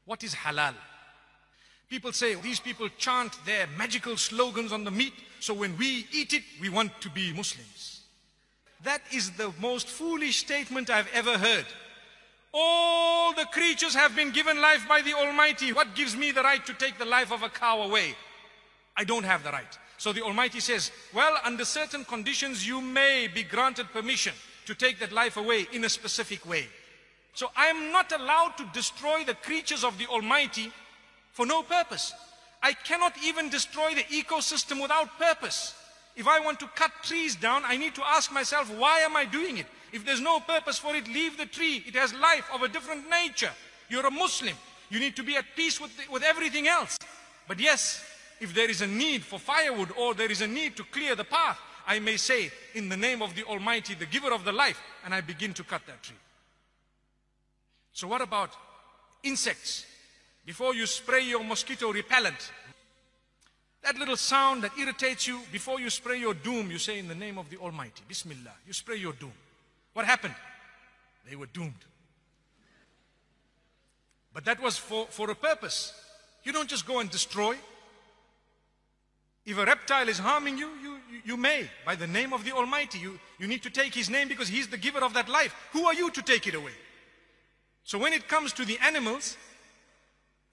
What is halal? People say these people chant their magical slogans on the meat, so when we eat it, we want to be Muslims. That is the most foolish statement I've ever heard. All the creatures have been given life by the Almighty. What gives me the right to take the life of a cow away? I don't have the right. So the Almighty says, well, under certain conditions, you may be granted permission to take that life away in a specific way. So I am not allowed to destroy the creatures of the Almighty for no purpose. I cannot even destroy the ecosystem without purpose. If I want to cut trees down, I need to ask myself, why am I doing it? If there's no purpose for it, leave the tree. It has life of a different nature. You're a Muslim. You need to be at peace with everything else. But yes, if there is a need for firewood or there is a need to clear the path, I may say, in the name of the Almighty, the giver of the life, and I begin to cut that tree. So what about insects? Before you spray your mosquito repellent, that little sound that irritates you, before you spray your doom, you say in the name of the Almighty, Bismillah, you spray your doom. What happened? They were doomed. But that was for a purpose. You don't just go and destroy. If a reptile is harming you, you may, by the name of the Almighty. You need to take His name because He's the giver of that life. Who are you to take it away? So when it comes to the animals,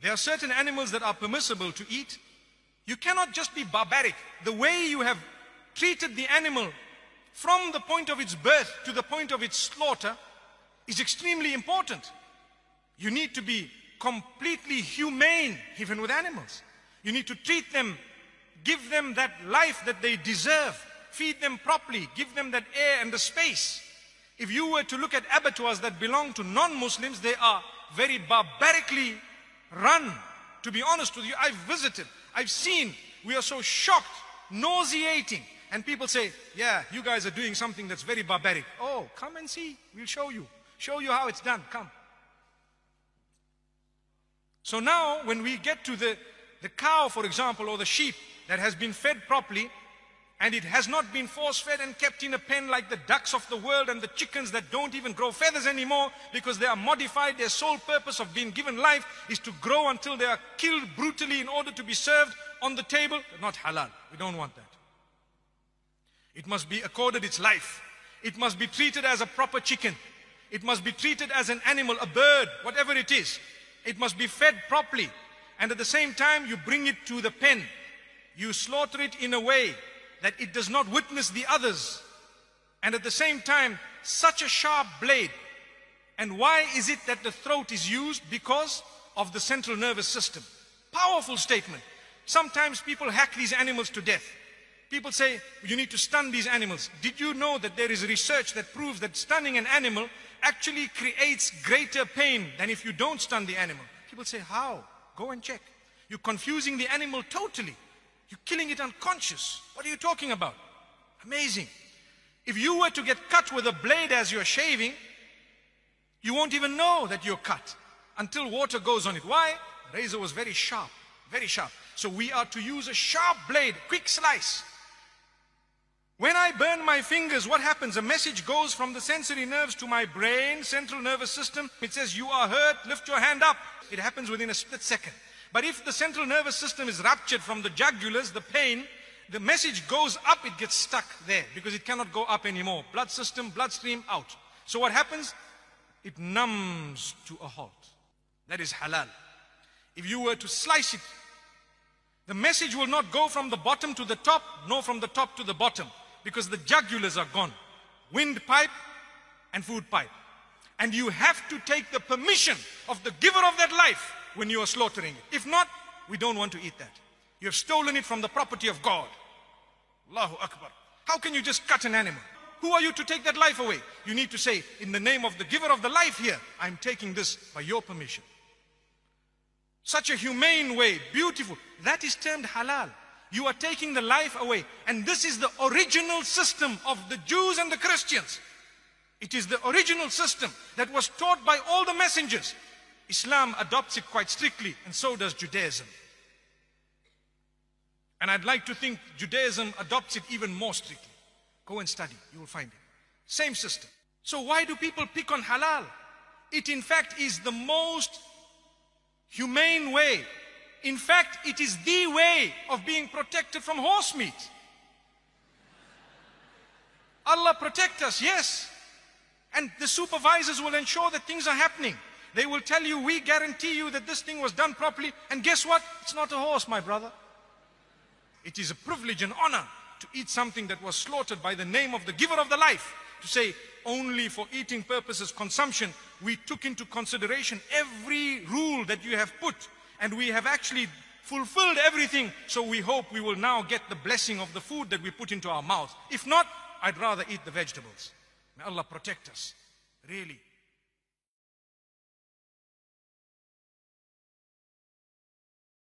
there are certain animals that are permissible to eat. You cannot just be barbaric. The way you have treated the animal from the point of its birth to the point of its slaughter is extremely important. You need to be completely humane even with animals. You need to treat them, give them that life that they deserve, feed them properly, give them that air and the space. If you were to look at abattoirs that belong to non-Muslims, they are very barbarically run. To be honest with you, I've visited, I've seen, we are so shocked, nauseating. And people say, yeah, you guys are doing something that's very barbaric. Oh, come and see, we'll show you how it's done, come. So now, when we get to the cow, for example, or the sheep that has been fed properly, and it has not been force-fed and kept in a pen like the ducks of the world and the chickens that don't even grow feathers anymore because they are modified. Their sole purpose of being given life is to grow until they are killed brutally in order to be served on the table. Not halal. We don't want that. It must be accorded its life. It must be treated as a proper chicken. It must be treated as an animal, a bird, whatever it is. It must be fed properly. And at the same time, you bring it to the pen. You slaughter it in a way that it does not witness the others. And at the same time, such a sharp blade. And why is it that the throat is used? Because of the central nervous system. Powerful statement. Sometimes people hack these animals to death. People say, you need to stun these animals. Did you know that there is research that proves that stunning an animal actually creates greater pain than if you don't stun the animal? People say, how? Go and check. You're confusing the animal totally. You're killing it unconscious. What are you talking about? Amazing. If you were to get cut with a blade as you're shaving, you won't even know that you're cut until water goes on it. Why? The razor was very sharp, very sharp. So we are to use a sharp blade, quick slice. When I burn my fingers, what happens? A message goes from the sensory nerves to my brain, central nervous system. It says, you are hurt, lift your hand up. It happens within a split second. But if the central nervous system is ruptured from the jugulars, the pain, the message goes up, it gets stuck there because it cannot go up anymore. Blood system, bloodstream out. So what happens? It numbs to a halt. That is halal. If you were to slice it, the message will not go from the bottom to the top, nor from the top to the bottom, because the jugulars are gone. Windpipe and food pipe. And you have to take the permission of the giver of that life when you are slaughtering it. If not, we don't want to eat that. You have stolen it from the property of God. Allahu Akbar. How can you just cut an animal? Who are you to take that life away? You need to say, in the name of the giver of the life here, I'm taking this by your permission. Such a humane way, beautiful. That is termed halal. You are taking the life away. And this is the original system of the Jews and the Christians. It is the original system that was taught by all the messengers. Islam adopts it quite strictly, and so does Judaism. And I'd like to think Judaism adopts it even more strictly. Go and study, you will find it. Same system. So why do people pick on halal? It in fact is the most humane way. In fact, it is the way of being protected from horse meat. Allah protect us, yes. And the supervisors will ensure that things are happening. They will tell you, we guarantee you that this thing was done properly. And guess what? It's not a horse, my brother. It is a privilege and honor to eat something that was slaughtered by the name of the giver of the life. To say, only for eating purposes, consumption, we took into consideration every rule that you have put. And we have actually fulfilled everything. So we hope we will now get the blessing of the food that we put into our mouth. If not, I'd rather eat the vegetables. May Allah protect us. Really.